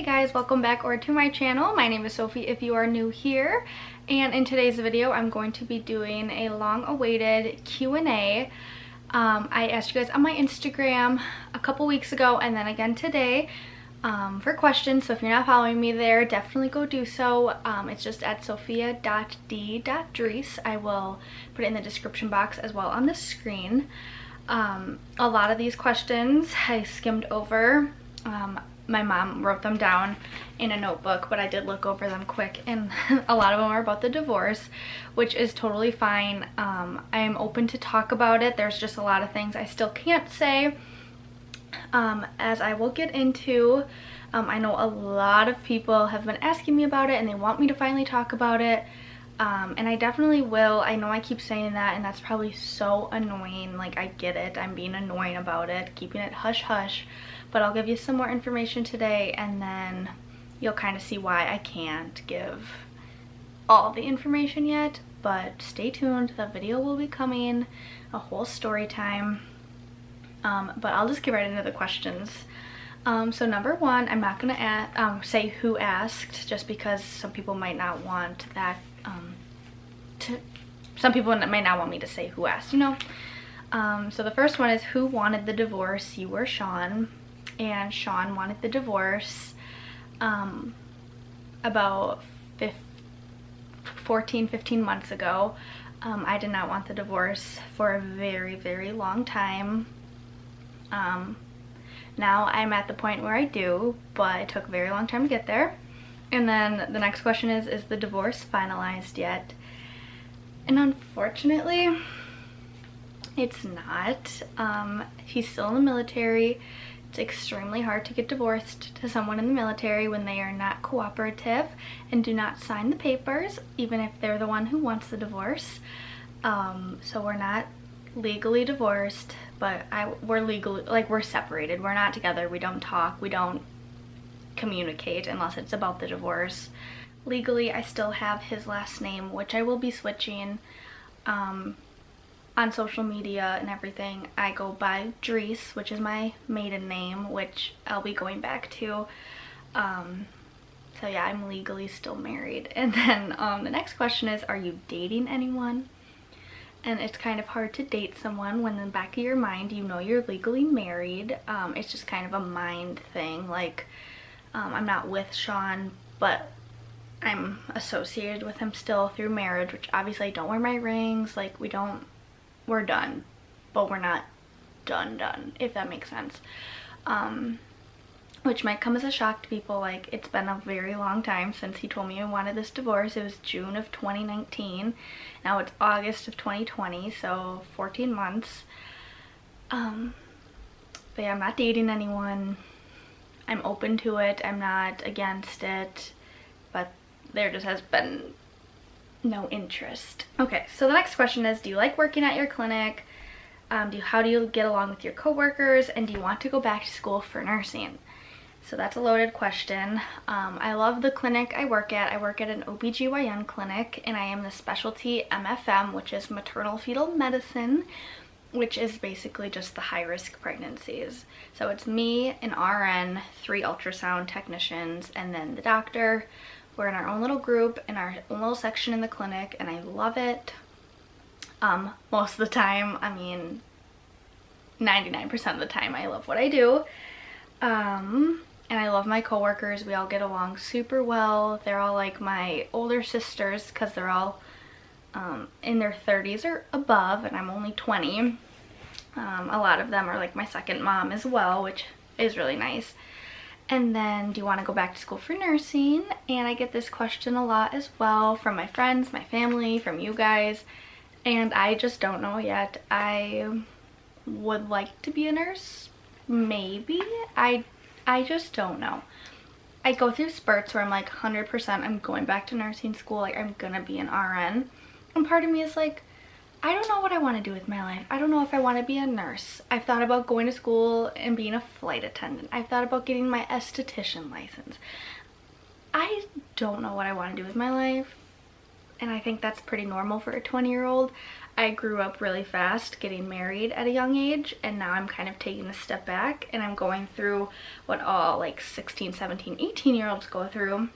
Hey guys, welcome back or to my channel. My name is Sophie if you are new here, and in today's video I'm going to be doing a long-awaited Q&A. I asked you guys on my Instagram a couple weeks ago and then again today for questions, so if you're not following me there, definitely go do so. It's just at sophia.d.dreas. I will put it in the description box as well on the screen. A lot of these questions I skimmed over. My mom wrote them down in a notebook, but I did look over them quick, and a lot of them are about the divorce, which is totally fine. I am open to talk about it. There's just a lot of things I still can't say, as I will get into. I know a lot of people have been asking me about it and they want me to finally talk about it, and I definitely will. I know I keep saying that, and that's probably so annoying. Like, I get it, I'm being annoying about it, keeping it hush hush, but I'll give you some more information today, and then you'll kind of see why I can't give all the information yet. But stay tuned, the video will be coming, a whole story time. But I'll just get right into the questions. So number one, I'm not gonna say who asked, just because some people might not want that, some people might not want me to say who asked, you know. So the first one is, who wanted the divorce, you or Sean? And Sean wanted the divorce about 15 months ago. I did not want the divorce for a very, very long time. Now I'm at the point where I do, but it took a very long time to get there. And then the next question is the divorce finalized yet? And unfortunately, it's not. He's still in the military. It's extremely hard to get divorced to someone in the military when they are not cooperative and do not sign the papers, even if they're the one who wants the divorce. So we're not legally divorced, but we're legally, like, we're separated. We're not together. We don't talk. We don't communicate unless it's about the divorce. Legally, I still have his last name, which I will be switching. On social media and everything, I go by Dreas, which is my maiden name, which I'll be going back to. So yeah, I'm legally still married. And then the next question is, are you dating anyone? And it's kind of hard to date someone when in the back of your mind you know you're legally married. It's just kind of a mind thing. Like, I'm not with Sean, but I'm associated with him still through marriage, which obviously I don't wear my rings. Like, we're done, but we're not done, if that makes sense. Which might come as a shock to people. Like, it's been a very long time since he told me he wanted this divorce. It was June of 2019. Now it's August of 2020, so 14 months. But yeah, I'm not dating anyone. I'm open to it. I'm not against it, but there just has been no interest. Okay, so the next question is, do you like working at your clinic? How do you get along with your coworkers? And do you want to go back to school for nursing? So that's a loaded question. I love the clinic I work at. I work at an OBGYN clinic, and I am the specialty MFM, which is maternal fetal medicine, which is basically just the high-risk pregnancies. So it's me, an RN, 3 ultrasound technicians, and then the doctor. We're in our own little group, in our own little section in the clinic, and I love it. Most of the time, I mean 99% of the time, I love what I do. And I love my coworkers. We all get along super well. They're all like my older sisters, because they're all in their 30s or above, and I'm only 20. A lot of them are like my second mom as well, which is really nice. And then, do you want to go back to school for nursing? And I get this question a lot as well from my friends, my family, from you guys, and I just don't know yet. I would like to be a nurse, maybe. I just don't know. I go through spurts where I'm like 100% I'm going back to nursing school, like I'm gonna be an RN, and part of me is like, I don't know what I want to do with my life. I don't know if I want to be a nurse. I've thought about going to school and being a flight attendant. I've thought about getting my esthetician license. I don't know what I want to do with my life, and I think that's pretty normal for a 20-year-old. I grew up really fast, getting married at a young age, and now I'm kind of taking a step back and I'm going through what all like 16, 17, 18-year-olds go through,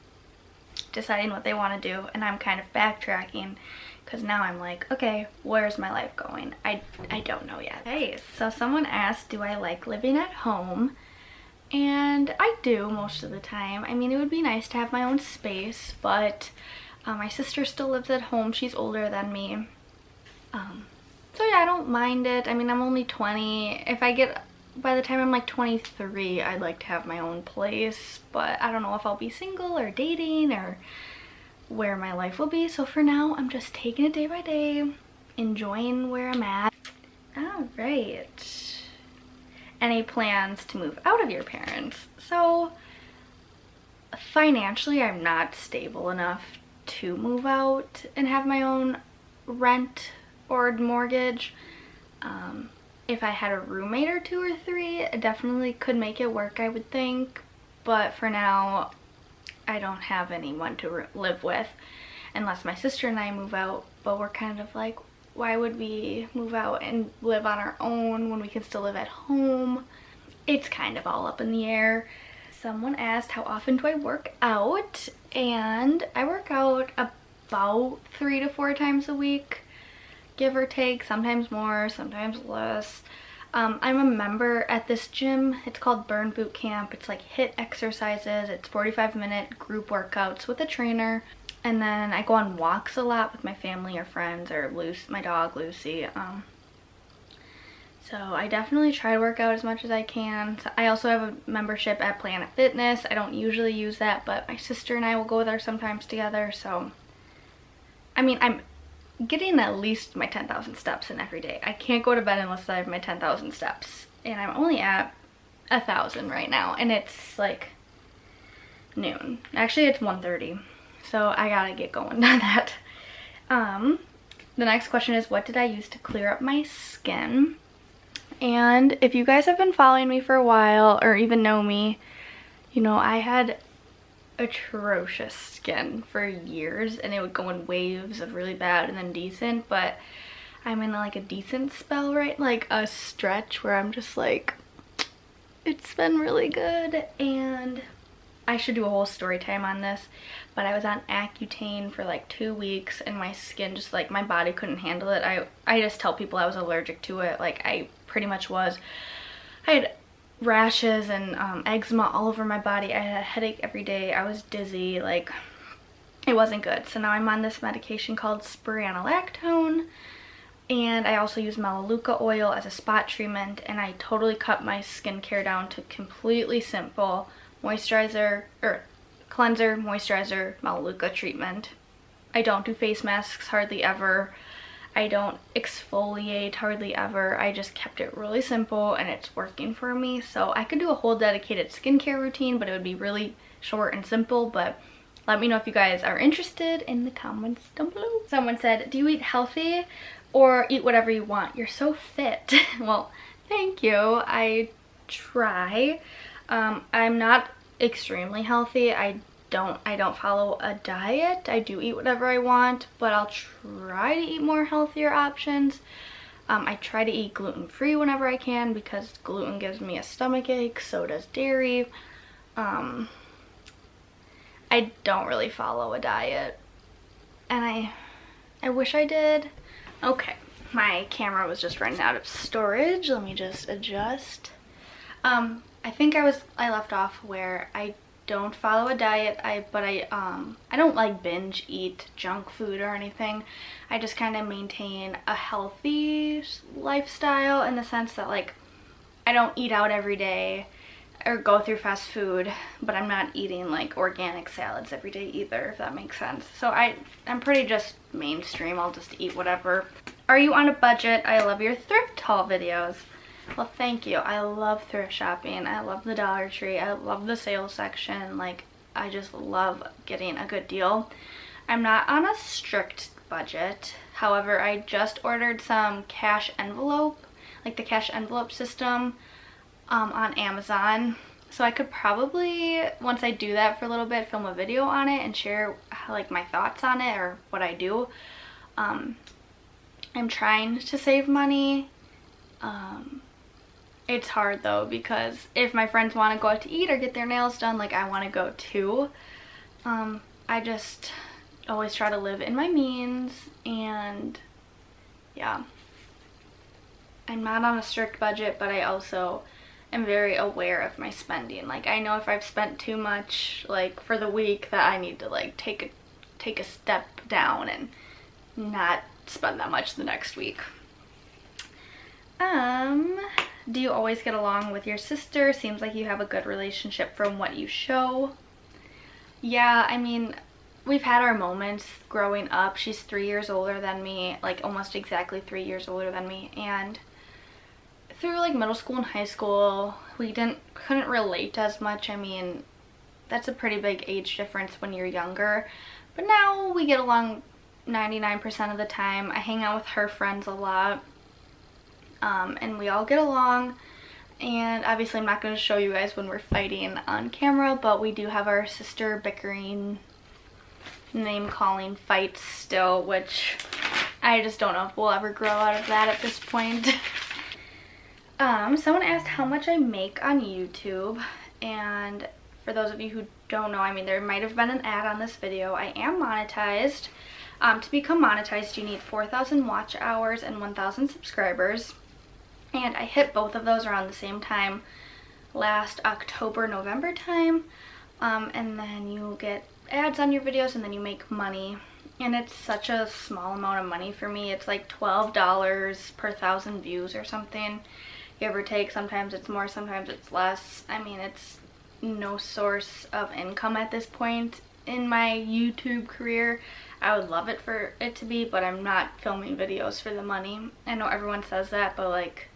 deciding what they want to do, and I'm kind of backtracking because now I'm like, okay, where's my life going? I don't know yet. Okay, so someone asked, do I like living at home? And I do most of the time. I mean, it would be nice to have my own space, but my sister still lives at home. She's older than me. So yeah, I don't mind it. I mean, I'm only 20. By the time I'm like 23, I'd like to have my own place, but I don't know if I'll be single or dating or where my life will be. So for now, I'm just taking it day by day, enjoying where I'm at. All right. Any plans to move out of your parents? So financially, I'm not stable enough to move out and have my own rent or mortgage. If I had a roommate or 2 or 3, I definitely could make it work, I would think, but for now I don't have anyone to live with unless my sister and I move out, but we're kind of like, why would we move out and live on our own when we can still live at home? It's kind of all up in the air. Someone asked, how often do I work out? And I work out about 3 to 4 times a week, give or take, sometimes more, sometimes less. I'm a member at this gym. It's called Burn Boot Camp. It's like HIIT exercises. It's 45-minute group workouts with a trainer. And then I go on walks a lot with my family or friends or my dog Lucy. So I definitely try to work out as much as I can. So I also have a membership at Planet Fitness. I don't usually use that, but my sister and I will go there sometimes together. So, I mean, I'm getting at least my 10,000 steps in every day. I can't go to bed unless I have my 10,000 steps. And I'm only at 1,000 right now. And it's like noon. Actually, it's 1:30. So I gotta get going on that. The next question is, what did I use to clear up my skin? And if you guys have been following me for a while or even know me, you know I had atrocious skin for years and it would go in waves of really bad and then decent, but I'm in like a decent spell, right? Like a stretch where I'm just like, it's been really good. And I should do a whole story time on this, but I was on Accutane for like 2 weeks and my skin just like, my body couldn't handle it. I just tell people I was allergic to it, like I pretty much was. I had rashes and eczema all over my body. I had a headache every day. I was dizzy, like it wasn't good. So now I'm on this medication called spironolactone, and I also use melaleuca oil as a spot treatment, and I totally cut my skincare down to completely simple moisturizer or cleanser, moisturizer, melaleuca treatment. I don't do face masks hardly ever. I don't exfoliate hardly ever. I just kept it really simple and it's working for me. So I could do a whole dedicated skincare routine, but it would be really short and simple. But let me know if you guys are interested in the comments down below. Someone said, do you eat healthy or eat whatever you want? You're so fit. Well, thank you. I try. I'm not extremely healthy. I don't follow a diet. I do eat whatever I want, but I'll try to eat more healthier options. I try to eat gluten-free whenever I can because gluten gives me a stomach ache, so does dairy. I don't really follow a diet, and I wish I did. Okay, my camera was just running out of storage. Let me just adjust. I think I left off where I don't follow a diet, but I don't like binge eat junk food or anything. I just kind of maintain a healthy lifestyle in the sense that like I don't eat out every day or go through fast food, but I'm not eating like organic salads every day either, if that makes sense. So I'm pretty just mainstream. I'll just eat whatever. Are you on a budget? I love your thrift haul videos. Well, thank you. I love thrift shopping. I love the Dollar Tree. I love the sales section. Like, I just love getting a good deal. I'm not on a strict budget. However, I just ordered some cash envelope, like the cash envelope system on Amazon. So I could probably, once I do that for a little bit, film a video on it and share like my thoughts on it or what I do. I'm trying to save money. It's hard though, because if my friends want to go out to eat or get their nails done, like, I want to go too. I just always try to live in my means, and yeah. I'm not on a strict budget, but I also am very aware of my spending. Like, I know if I've spent too much, like, for the week, that I need to, like, take a step down and not spend that much the next week. Do you always get along with your sister? Seems like you have a good relationship from what you show. Yeah, I mean, we've had our moments growing up. She's 3 years older than me, like almost exactly 3 years older than me, and through like middle school and high school, we couldn't relate as much. I mean, that's a pretty big age difference when you're younger, but now we get along 99% of the time. I hang out with her friends a lot, and we all get along. And obviously I'm not going to show you guys when we're fighting on camera, but we do have our sister bickering, name calling fights still, which I just don't know if we'll ever grow out of that at this point. Someone asked how much I make on YouTube, and for those of you who don't know, I mean, there might have been an ad on this video. I am monetized. To become monetized, you need 4,000 watch hours and 1,000 subscribers. And I hit both of those around the same time, last October, November time. And then you get ads on your videos, and then you make money. And it's such a small amount of money for me. It's like $12 per 1,000 views or something, give or take. Sometimes it's more, sometimes it's less. I mean, it's no source of income at this point in my YouTube career. I would love it for it to be, but I'm not filming videos for the money. I know everyone says that, but like,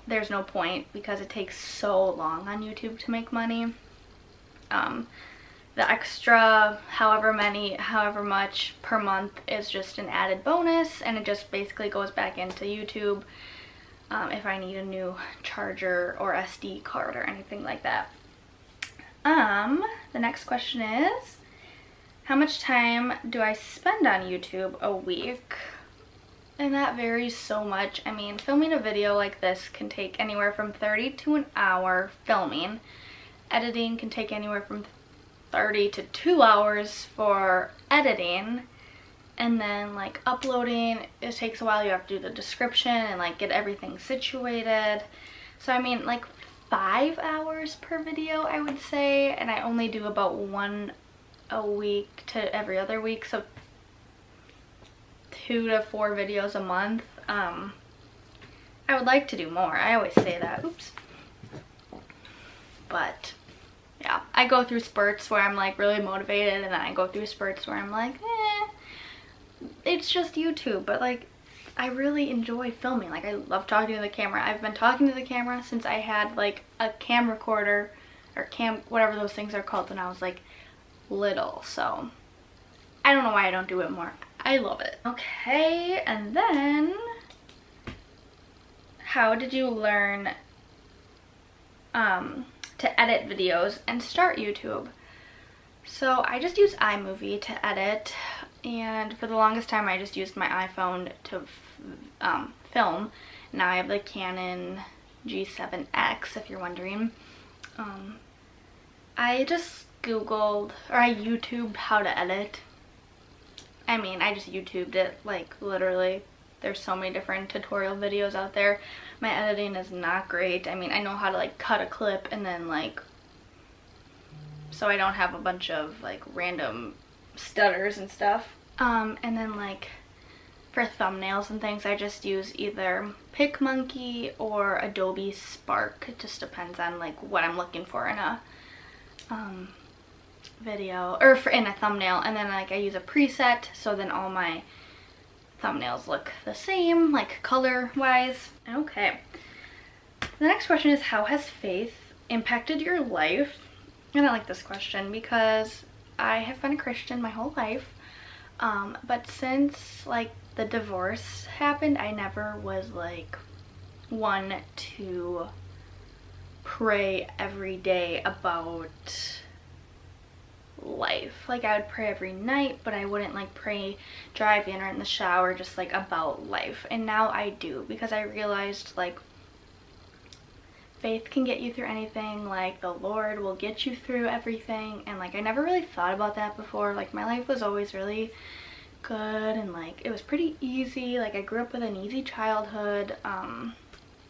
there's no point, because it takes so long on YouTube to make money. The extra however much per month is just an added bonus, and it just basically goes back into YouTube if I need a new charger or SD card or anything like that. The next question is, how much time do I spend on YouTube a week? And that varies so much. I mean, filming a video like this can take anywhere from 30 to an hour filming. Editing can take anywhere from 30 to 2 hours for editing. And then like uploading, it takes a while. You have to do the description and like get everything situated. So I mean, like 5 hours per video, I would say. And I only do about 1 a week to every other week. So 2 to 4 videos a month. I would like to do more. I always say that. Oops. But yeah, I go through spurts where I'm like really motivated, and then I go through spurts where I'm like, it's just YouTube. But like, I really enjoy filming. Like, I love talking to the camera. I've been talking to the camera since I had like a cam recorder or whatever those things are called, when I was like little. So I don't know why I don't do it more. I love it. Okay, and then how did you learn to edit videos and start YouTube? So I just use iMovie to edit, and for the longest time I just used my iPhone to film. Now I have the Canon G7X, if you're wondering. I just Googled, or I YouTubed how to edit. I mean, I just YouTubed it, like literally. There's so many different tutorial videos out there. My editing is not great. I mean, I know how to like cut a clip and then like, so I don't have a bunch of like random stutters and stuff. And then like for thumbnails and things, I just use either PicMonkey or Adobe Spark. It just depends on like what I'm looking for in a video, or in a thumbnail. And then like I use a preset, so then all my thumbnails look the same, like color wise. Okay, the next question is, how has faith impacted your life? And I like this question because I have been a Christian my whole life, but since like the divorce happened, I never was like one to pray every day about life. Like I would pray every night, but I wouldn't like pray driving or in the shower, just like about life. And now I do, because I realized like faith can get you through anything. Like the Lord will get you through everything. And like I never really thought about that before. Like my life was always really good and like it was pretty easy. Like I grew up with an easy childhood.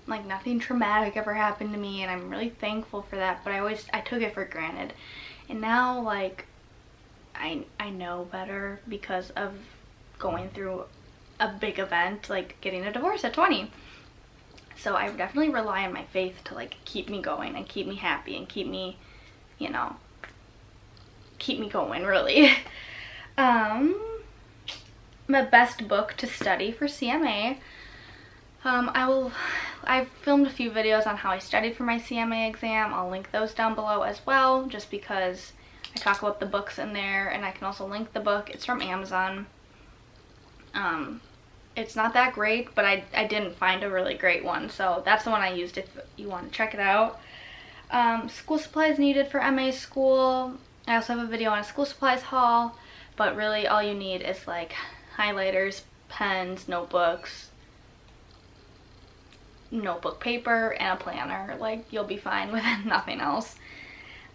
Like nothing traumatic ever happened to me, and I'm really thankful for that, but I took it for granted. And now like I know better because of going through a big event, like getting a divorce at 20. So I definitely rely on my faith to like keep me going and keep me happy and keep me, you know, keep me going really. My best book to study for CMA. I've filmed a few videos on how I studied for my CMA exam. I'll link those down below as well, just because I talk about the books in there, and I can also link the book. It's from Amazon. It's not that great, but I didn't find a really great one, so that's the one I used if you want to check it out. School supplies needed for MA school. I also have a video on a school supplies haul, but really all you need is like highlighters, pens, notebooks, notebook paper, and a planner. Like you'll be fine with nothing else.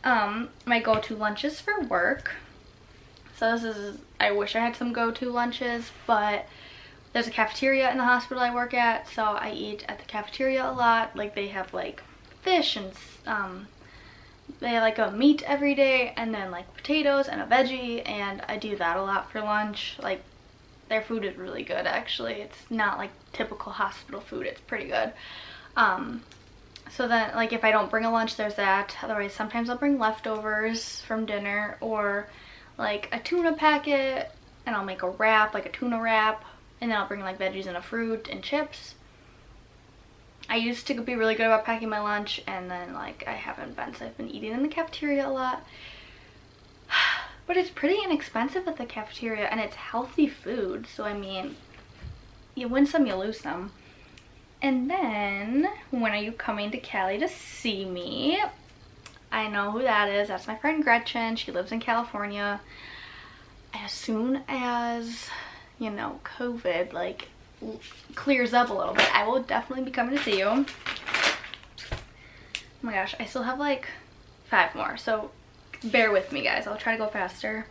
My go-to lunches for work. So this is, I wish I had some go-to lunches, but there's a cafeteria in the hospital I work at, so I eat at the cafeteria a lot. Like they have like fish and they have like a meat every day, and then like potatoes and a veggie, and I do that a lot for lunch. Like their food is really good actually. It's not like typical hospital food, it's pretty good. So then like if I don't bring a lunch, there's that. Otherwise sometimes I'll bring leftovers from dinner, or like a tuna packet, and I'll make a wrap, like a tuna wrap, and then I'll bring like veggies and a fruit and chips. I used to be really good about packing my lunch, and then like I haven't been, so I've been eating in the cafeteria a lot. But it's pretty inexpensive at the cafeteria, and it's healthy food, so I mean, you win some, you lose some. And then, when are you coming to Cali to see me? I know who that is. That's my friend Gretchen. She lives in California. As soon as, you know, COVID like clears up a little bit, I will definitely be coming to see you. Oh my gosh, I still have like 5 more, so bear with me guys. I'll try to go faster.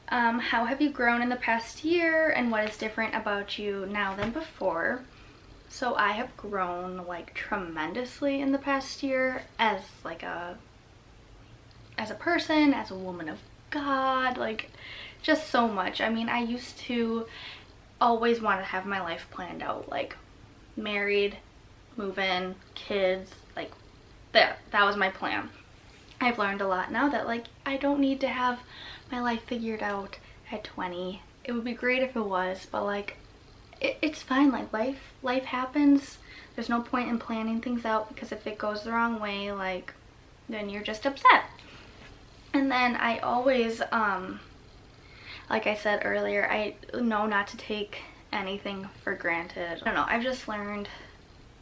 How have you grown in the past year, and what is different about you now than before? So I have grown like tremendously in the past year as like as a person, as a woman of God, like just so much. I mean, I used to always want to have my life planned out, like married, move in, kids, like that was my plan. I've learned a lot now that like I don't need to have my life figured out at 20. It would be great if it was, but like it's fine. Like life happens. There's no point in planning things out, because if it goes the wrong way, like then you're just upset. And then I always like I said earlier, I know not to take anything for granted. I don't know, I've just learned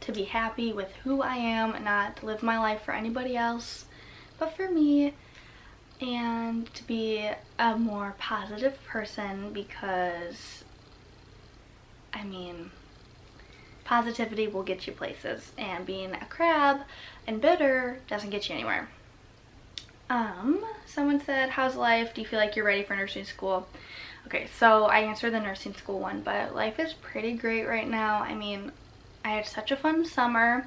to be happy with who I am, not to live my life for anybody else but for me, and to be a more positive person, because I mean, positivity will get you places, and being a crab and bitter doesn't get you anywhere. Someone said, how's life? Do you feel like you're ready for nursing school? Okay, so I answered the nursing school one, but life is pretty great right now. I mean, I had such a fun summer.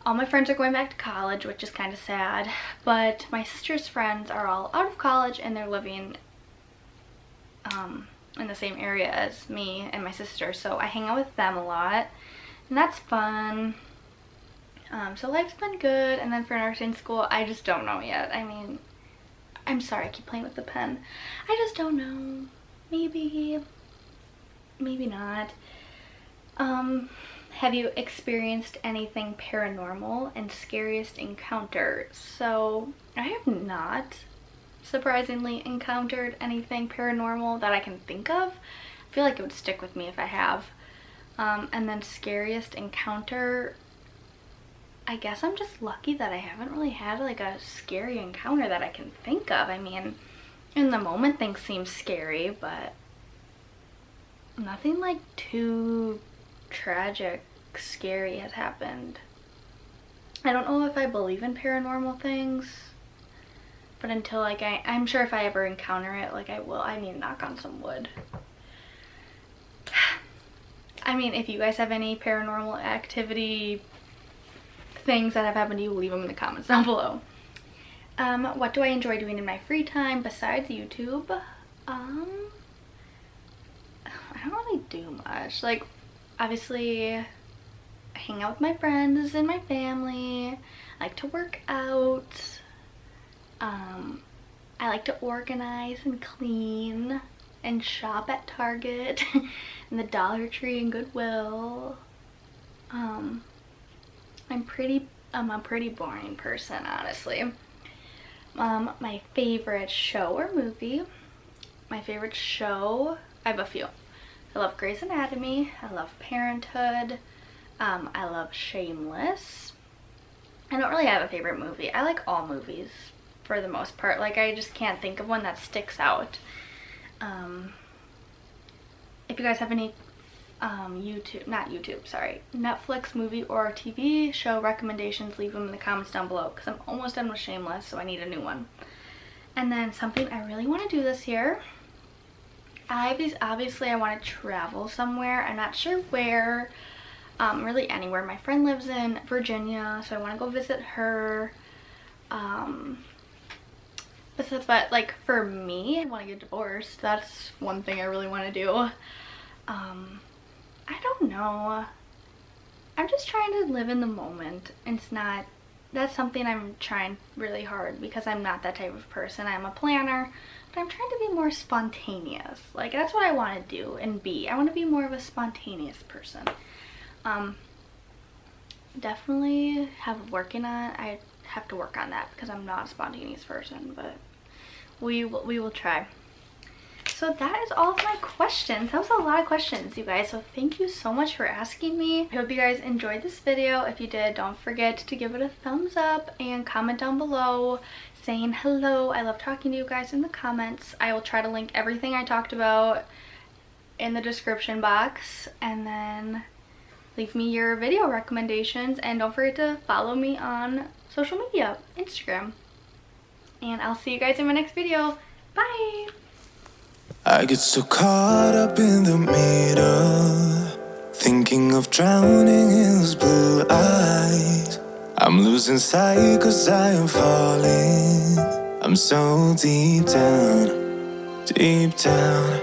All my friends are going back to college, which is kind of sad, but my sister's friends are all out of college, and they're living in the same area as me and my sister, so I hang out with them a lot, and that's fun. So life's been good. And then for nursing school, I just don't know yet. I mean, I'm sorry, I keep playing with the pen. I just don't know. Maybe not. Have you experienced anything paranormal and scariest encounter? So I have not surprisingly encountered anything paranormal that I can think of. I feel like it would stick with me if I have. And then scariest encounter, I guess I'm just lucky that I haven't really had like a scary encounter that I can think of. I mean, in the moment things seem scary, but nothing like too tragic, scary has happened. I don't know if I believe in paranormal things, but until like I'm sure if I ever encounter it, like I will. I need to knock on some wood. I mean, if you guys have any paranormal activity things that have happened to you, leave them in the comments down below. What do I enjoy doing in my free time besides YouTube? I don't really do much. Like, obviously, I hang out with my friends and my family. I like to work out. I like to organize and clean and shop at Target and the Dollar Tree and Goodwill. I'm a pretty boring person, honestly. My favorite show or movie. My favorite show, I have a few. I love Grey's Anatomy. I love Parenthood. I love Shameless. I don't really have a favorite movie. I like all movies for the most part. Like, I just can't think of one that sticks out. If you guys have any Netflix movie or TV show recommendations, leave them in the comments down below, because I'm almost done with Shameless, so I need a new one. And then something I really want to do this year, obviously I want to travel somewhere. I'm not sure where, really anywhere. My friend lives in Virginia, so I want to go visit her. But like for me, I want to get divorced. That's one thing I really want to do. I don't know. I'm just trying to live in the moment. That's something I'm trying really hard, because I'm not that type of person. I'm a planner, but I'm trying to be more spontaneous. Like, that's what I want to do and be. I want to be more of a spontaneous person. Definitely I have to work on that, because I'm not a spontaneous person, but we will try. So that is all of my questions. That was a lot of questions, you guys, so thank you so much for asking me. I hope you guys enjoyed this video. If you did, don't forget to give it a thumbs up and comment down below saying hello. I love talking to you guys in the comments. I will try to link everything I talked about in the description box, and then leave me your video recommendations, and don't forget to follow me on social media, Instagram. And I'll see you guys in my next video. Bye! I get so caught up in the middle, thinking of drowning in those blue eyes. I'm losing sight 'cause I am falling. I'm so deep down, deep down.